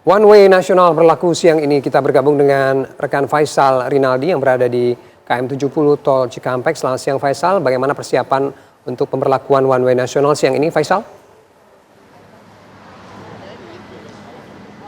One way nasional berlaku siang ini. Kita bergabung dengan rekan Faisal Rinaldi yang berada di KM 70 Tol Cikampek. Selamat siang Faisal, bagaimana persiapan untuk pemberlakuan one way nasional siang ini Faisal?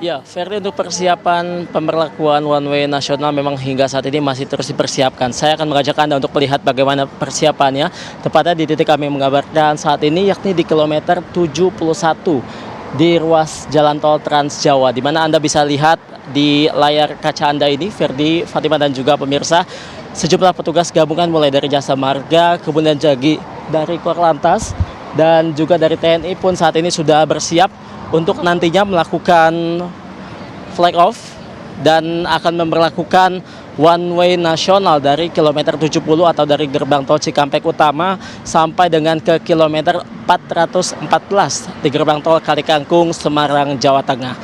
Ya, Ferdi, untuk persiapan pemberlakuan one way nasional memang hingga saat ini masih terus dipersiapkan. Saya akan mengajak Anda untuk melihat bagaimana persiapannya, tepatnya di titik kami mengabarkan saat ini, yakni di kilometer 71 di ruas jalan tol Trans Jawa, di mana Anda bisa lihat di layar kaca Anda ini, Ferdi, Fatima dan juga pemirsa, sejumlah petugas gabungan mulai dari Jasa Marga, kemudian dari Korlantas, dan juga dari TNI pun saat ini sudah bersiap untuk nantinya melakukan flag off dan akan memperlakukan one way nasional dari kilometer 70 atau dari gerbang tol Cikampek Utama sampai dengan ke kilometer 414 di gerbang tol Kalikangkung, Semarang, Jawa Tengah.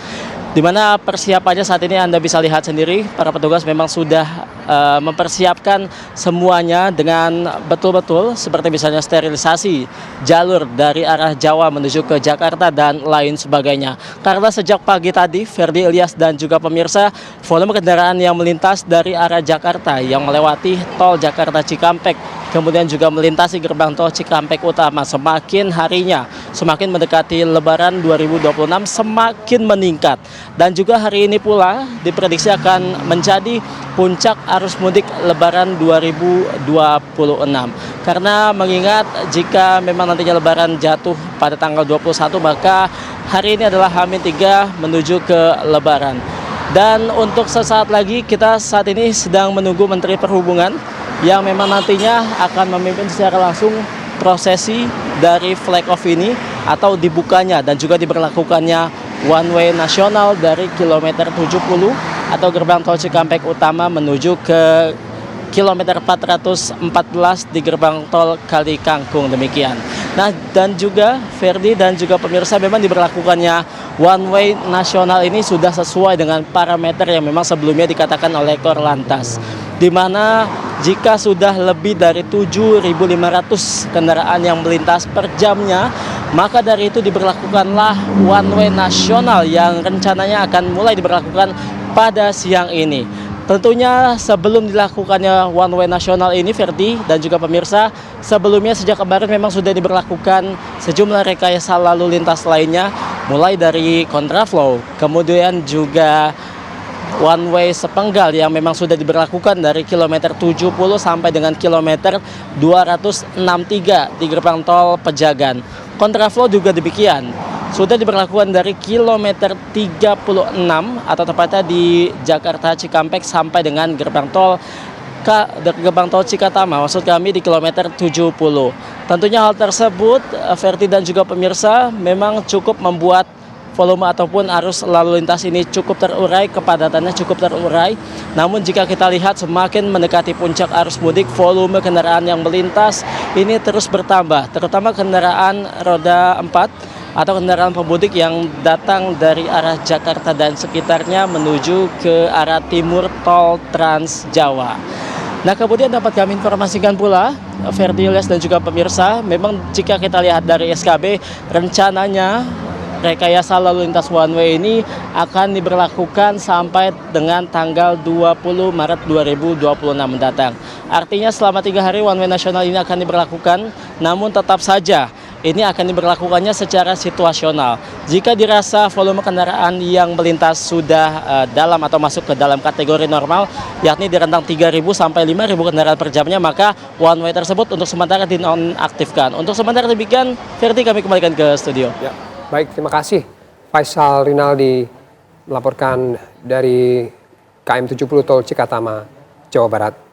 Di mana persiapannya saat ini Anda bisa lihat sendiri, para petugas memang sudah mempersiapkan semuanya dengan betul-betul, seperti misalnya sterilisasi jalur dari arah Jawa menuju ke Jakarta dan lain sebagainya. Karena sejak pagi tadi, Ferdi, Ilyas dan juga pemirsa, volume kendaraan yang melintas dari arah Jakarta yang melewati tol Jakarta Cikampek, kemudian juga melintasi gerbang tol Cikampek Utama, semakin harinya semakin mendekati Lebaran 2026 semakin meningkat. Dan juga hari ini pula diprediksi akan menjadi puncak arus mudik Lebaran 2026. Karena mengingat jika memang nantinya Lebaran jatuh pada tanggal 21, maka hari ini adalah H-3 menuju ke Lebaran. Dan untuk sesaat lagi kita saat ini sedang menunggu Menteri Perhubungan yang memang nantinya akan memimpin secara langsung prosesi dari flag off ini atau dibukanya dan juga diberlakukannya one way nasional dari kilometer 70 atau gerbang tol Cikampek Utama menuju ke kilometer 414 di gerbang tol Kalikangkung, demikian. Nah, dan juga Ferdi dan juga pemirsa, memang diberlakukannya one way nasional ini sudah sesuai dengan parameter yang memang sebelumnya dikatakan oleh Korlantas, di mana jika sudah lebih dari 7.500 kendaraan yang melintas per jamnya, maka dari itu diberlakukanlah one way nasional yang rencananya akan mulai diberlakukan pada siang ini. Tentunya sebelum dilakukannya one way nasional ini, Ferdi dan juga pemirsa, sebelumnya sejak kemarin memang sudah diberlakukan sejumlah rekayasa lalu lintas lainnya, mulai dari kontraflow, kemudian juga one way sepenggal yang memang sudah diberlakukan dari kilometer 70 sampai dengan kilometer 263 di gerbang tol Pejagan. Kontraflow juga demikian, sudah diberlakukan dari kilometer 36 atau tepatnya di Jakarta Cikampek sampai dengan gerbang tol Cikatama, maksud kami di kilometer 70. Tentunya hal tersebut, Ferdi dan juga pemirsa, memang cukup membuat volume ataupun arus lalu lintas ini cukup terurai, kepadatannya cukup terurai. Namun jika kita lihat semakin mendekati puncak arus mudik, volume kendaraan yang melintas ini terus bertambah, terutama kendaraan roda 4 atau kendaraan pemudik yang datang dari arah Jakarta dan sekitarnya menuju ke arah timur tol Trans Jawa. Nah, kemudian dapat kami informasikan pula, Ferdi, Ilyas dan juga pemirsa, memang jika kita lihat dari SKB, rencananya rekayasa lalu lintas one way ini akan diberlakukan sampai dengan tanggal 20 Maret 2026 mendatang. Artinya selama 3 hari one way nasional ini akan diberlakukan, namun tetap saja ini akan diberlakukannya secara situasional. Jika dirasa volume kendaraan yang melintas sudah dalam atau masuk ke dalam kategori normal, yakni di rentang 3.000 sampai 5.000 kendaraan per jamnya, maka one way tersebut untuk sementara dinonaktifkan. Untuk sementara demikian, Ferdi, kami kembalikan ke studio. Ya, baik, terima kasih Faisal Rinaldi melaporkan dari KM 70 Tol Cikatama, Jawa Barat.